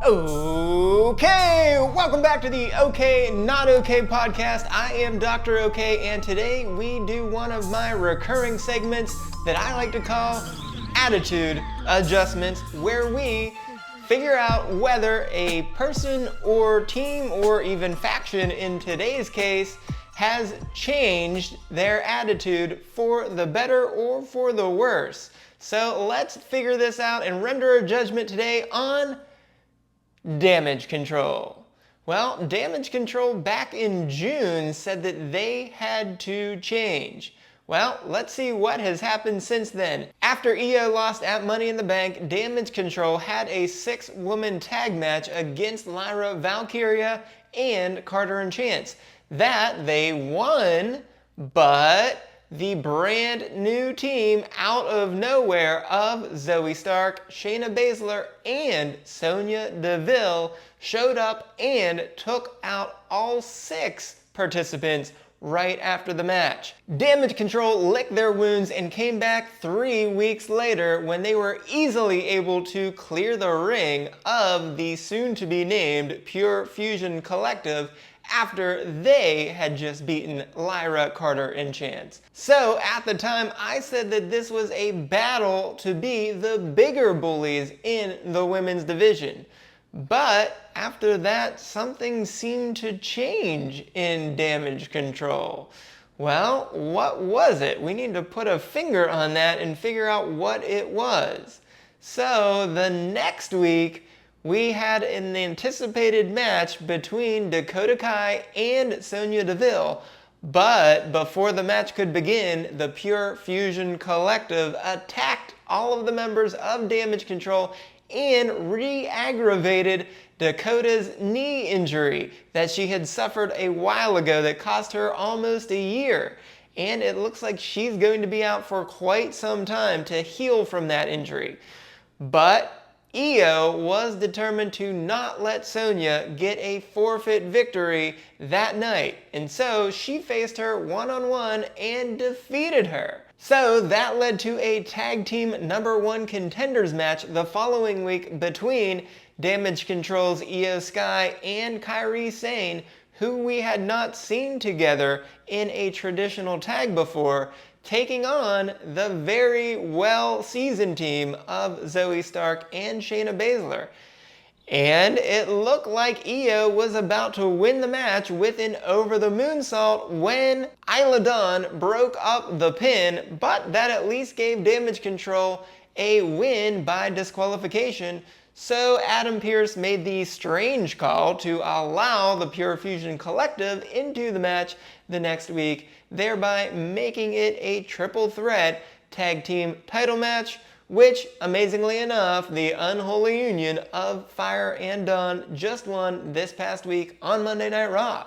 Okay, welcome back to the Okay Not Okay podcast. I am Dr. OK, and today we do one of my recurring segments that I like to call Attitude Adjustments, where we figure out whether a person or team or even faction in today's case has changed their attitude for the better or for the worse. So let's figure this out and render a judgment today on Damage Ctrl. Well, Damage Ctrl back in June said that they had to change. Well, let's see what has happened since then. After Iyo lost at Money in the Bank, Damage Ctrl had a 6-woman tag match against Lyra Valkyria and Carter and Chance. That they won, but the brand new team out of nowhere of Zoe Stark, Shayna Baszler, and Sonya Deville showed up and took out all 6 participants right after the match. Damage Ctrl licked their wounds and came back 3 weeks later when they were easily able to clear the ring of the soon-to-be named Pure Fusion Collective after they had just beaten Lyra, Carter, and Chance. So at the time, I said that this was a battle to be the bigger bullies in the women's division. But after that, something seemed to change in Damage Ctrl. Well, what was it? We need to put a finger on that and figure out what it was. So the next week, we had an anticipated match between Doktor O'Kay and Sonya Deville, but before the match could begin, the Pure Fusion Collective attacked all of the members of Damage Ctrl and re-aggravated Dakota's knee injury that she had suffered a while ago that cost her almost a year. And it looks like she's going to be out for quite some time to heal from that injury. But Iyo was determined to not let Sonya get a forfeit victory that night, and so she faced her one-on-one and defeated her. So that led to a tag team #1 contenders match the following week between Damage Ctrl's Iyo Sky and Kairi Sane, who we had not seen together in a traditional tag before, taking on the very well-seasoned team of Zoe Stark and Shayna Baszler. And it looked like Iyo was about to win the match with an over-the-moonsault when Isla Dawn broke up the pin, but that at least gave Damage Ctrl a win by disqualification. So Adam Pearce made the strange call to allow the Pure Fusion Collective into the match the next week, thereby making it a triple threat tag team title match, which, amazingly enough, the unholy union of Fire and Dawn just won this past week on Monday Night Raw.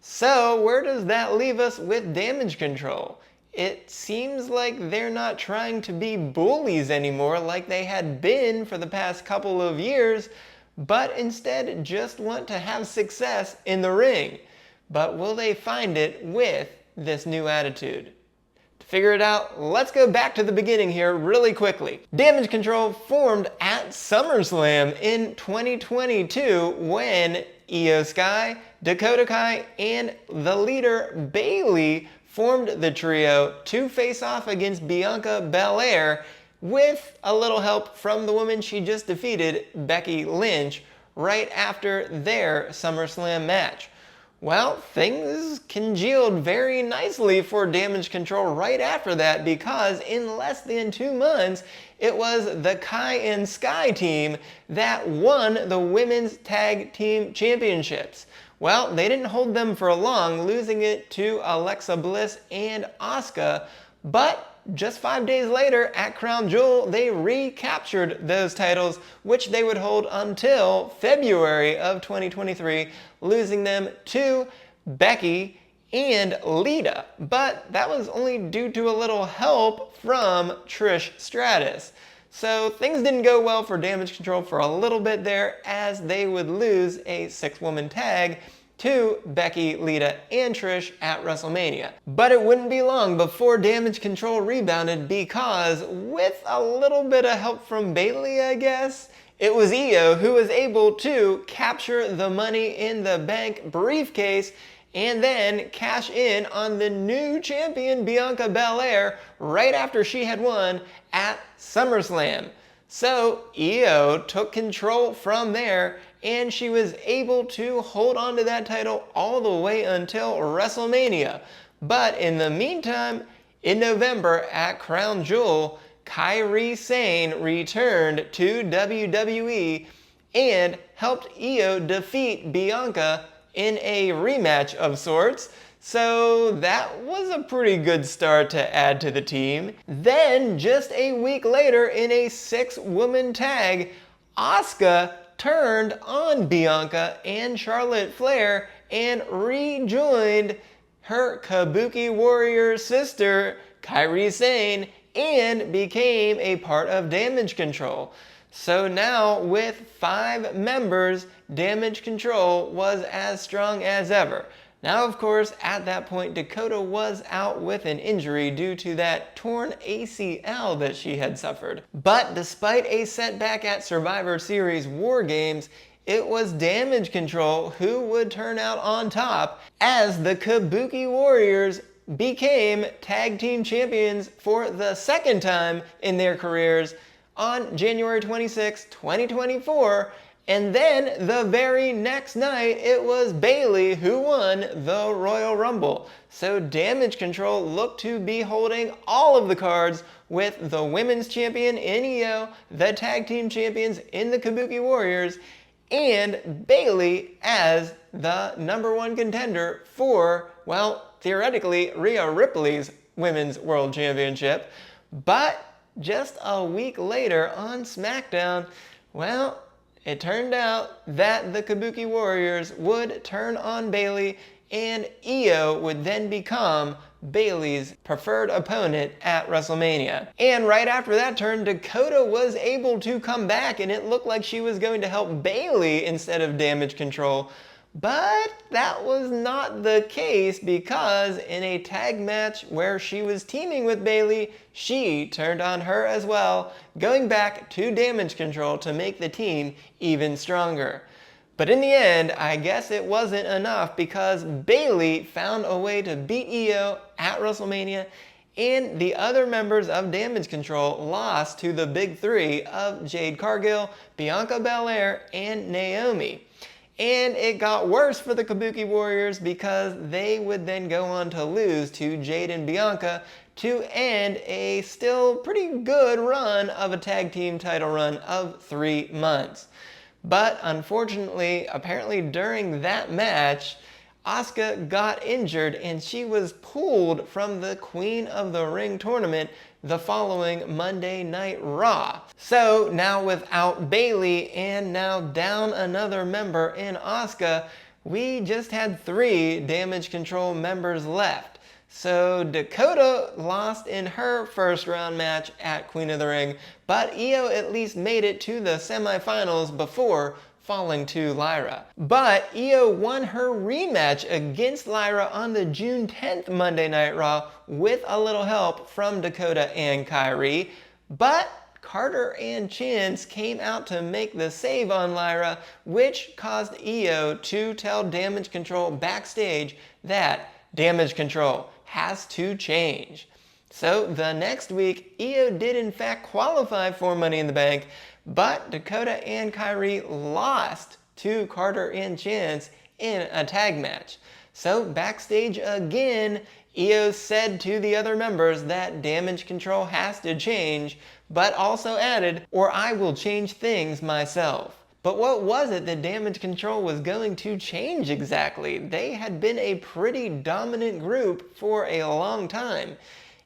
So where does that leave us with Damage Ctrl? It seems like they're not trying to be bullies anymore like they had been for the past couple of years, but instead just want to have success in the ring. But will they find it with this new attitude? To figure it out, let's go back to the beginning here really quickly. Damage Ctrl formed at SummerSlam in 2022 when Iyo Sky, Doktor O'Kay, and the leader Bayley formed the trio to face off against Bianca Belair with a little help from the woman she just defeated, Becky Lynch, right after their SummerSlam match. Well, things congealed very nicely for Damage Ctrl right after that, because in less than 2 months, it was the Kai and Sky team that won the Women's Tag Team Championships. Well, they didn't hold them for long, losing it to Alexa Bliss and Asuka, but just 5 days later at Crown Jewel, they recaptured those titles, which they would hold until February of 2023, losing them to Becky and Lita. But that was only due to a little help from Trish Stratus. So things didn't go well for Damage Ctrl for a little bit there, as they would lose a 6-woman tag to Becky, Lita, and Trish at WrestleMania. But it wouldn't be long before Damage Ctrl rebounded, because with a little bit of help from Bayley, I guess, It was Iyo who was able to capture the Money in the Bank briefcase and then cash in on the new champion Bianca Belair right after she had won at SummerSlam. So Iyo took control from there, and she was able to hold on to that title all the way until WrestleMania. But in the meantime, in November at Crown Jewel, Kairi Sane returned to WWE and helped Iyo defeat Bianca in a rematch of sorts. So that was a pretty good start to add to the team. Then, just a week later, in a 6-woman tag, Asuka turned on Bianca and Charlotte Flair and rejoined her Kabuki Warrior sister, Kairi Sane, and became a part of Damage Ctrl. So now, with 5 members, Damage Ctrl was as strong as ever. Now, of course, at that point, Dakota was out with an injury due to that torn ACL that she had suffered. But despite a setback at Survivor Series War Games, it was Damage Ctrl who would turn out on top as the Kabuki Warriors became tag team champions for the second time in their careers on January 26, 2024. And then the very next night, it was Bayley who won the Royal Rumble. So Damage Ctrl looked to be holding all of the cards with the women's champion in Iyo, the tag team champions in the Kabuki Warriors, and Bayley as the #1 contender for, well, theoretically, Rhea Ripley's Women's World Championship. But just a week later on SmackDown, well, it turned out that the Kabuki Warriors would turn on Bayley, and Iyo would then become Bayley's preferred opponent at WrestleMania. And right after that turn, Dakota was able to come back, and it looked like she was going to help Bayley instead of Damage Ctrl. But that was not the case, because in a tag match where she was teaming with Bayley, she turned on her as well, going back to Damage Ctrl to make the team even stronger. But in the end, I guess it wasn't enough, because Bayley found a way to beat Iyo at WrestleMania, and the other members of Damage Ctrl lost to the big 3 of Jade Cargill, Bianca Belair, and Naomi. And it got worse for the Kabuki Warriors, because they would then go on to lose to Jade and Bianca to end a still pretty good run of a tag team title run of 3 months. But unfortunately, apparently during that match, Asuka got injured and she was pulled from the Queen of the Ring tournament the following Monday Night Raw. So now without Bayley and now down another member in Asuka, we just had 3 Damage Ctrl members left. So Dakota lost in her first round match at Queen of the Ring, but Iyo at least made it to the semifinals before falling to Lyra. But Iyo won her rematch against Lyra on the June 10th Monday Night Raw with a little help from Dakota and Kairi. But Carter and Chance came out to make the save on Lyra, which caused Iyo to tell Damage Ctrl backstage that Damage Ctrl has to change. So the next week, Iyo did in fact qualify for Money in the Bank, but Dakota and Kairi lost to Carter and Chance in a tag match. So backstage again, Iyo said to the other members that Damage Ctrl has to change, but also added, "Or I will change things myself." But what was it that Damage Ctrl was going to change exactly? They had been a pretty dominant group for a long time.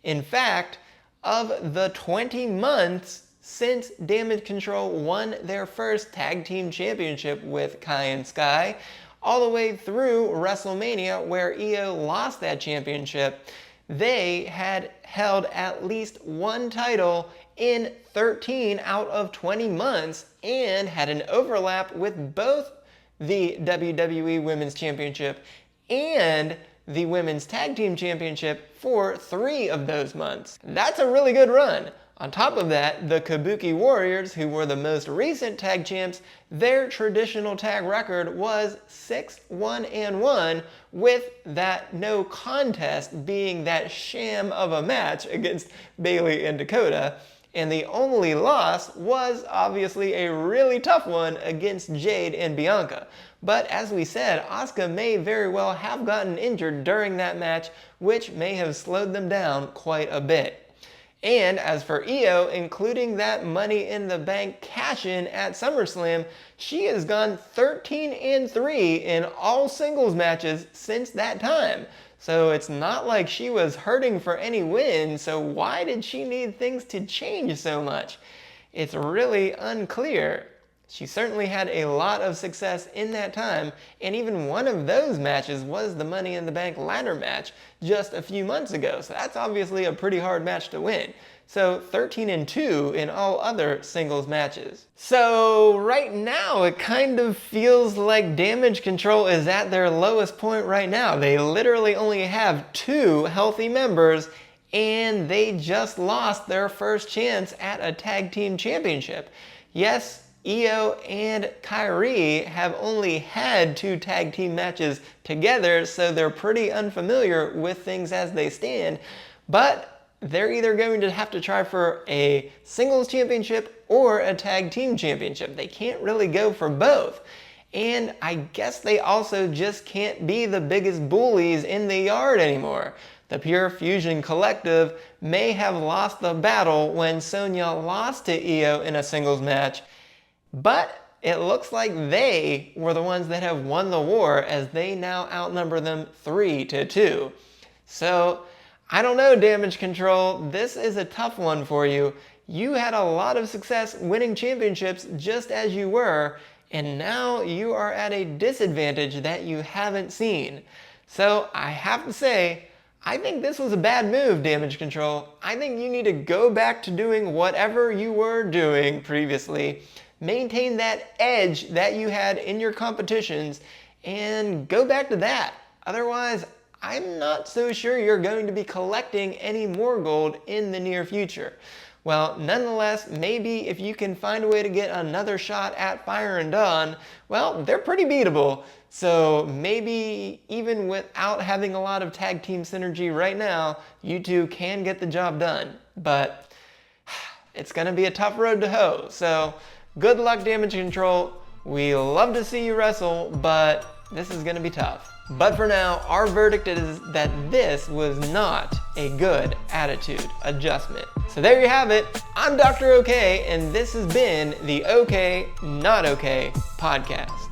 In fact, of the 20 months since Damage Ctrl won their first tag team championship with Kai and Sky, all the way through WrestleMania where Iyo lost that championship, they had held at least one title in 13 out of 20 months and had an overlap with both the WWE Women's Championship and the Women's Tag Team Championship for 3 of those months. That's a really good run. On top of that, the Kabuki Warriors, who were the most recent tag champs, their traditional tag record was 6-1-1, with that no contest being that sham of a match against Bayley and Dakota. And the only loss was obviously a really tough one against Jade and Bianca. But as we said, Asuka may very well have gotten injured during that match, which may have slowed them down quite a bit. And as for Iyo, including that Money in the Bank cash-in at SummerSlam, she has gone 13-3 in all singles matches since that time. So it's not like she was hurting for any win, so why did she need things to change so much? It's really unclear. She certainly had a lot of success in that time, and even one of those matches was the Money in the Bank ladder match just a few months ago, so that's obviously a pretty hard match to win. So 13-2 in all other singles matches. So right now it kind of feels like Damage Ctrl is at their lowest point right now. They literally only have 2 healthy members, and they just lost their first chance at a tag team championship. Yes, Iyo and Kairi have only had 2 tag team matches together, so they're pretty unfamiliar with things as they stand, but they're either going to have to try for a singles championship or a tag team championship. They can't really go for both. And I guess they also just can't be the biggest bullies in the yard anymore. The Pure Fusion Collective may have lost the battle when Sonya lost to Iyo in a singles match, but it looks like they were the ones that have won the war, as they now outnumber them 3-2. So I don't know, Damage Ctrl, this is a tough one for you. You had a lot of success winning championships just as you were, and now you are at a disadvantage that you haven't seen. So I have to say, I think this was a bad move, Damage Ctrl. I think you need to go back to doing whatever you were doing previously, maintain that edge that you had in your competitions, and go back to that. Otherwise, I'm not so sure you're going to be collecting any more gold in the near future. Well, nonetheless, maybe if you can find a way to get another shot at Fire and Dawn, well, they're pretty beatable. So maybe even without having a lot of tag team synergy right now, you two can get the job done. But it's going to be a tough road to hoe. So good luck, Damage Ctrl. We love to see you wrestle, but this is going to be tough. But for now, our verdict is that this was not a good attitude adjustment. So there you have it. I'm Dr. OK, and this has been the OK, Not OK podcast.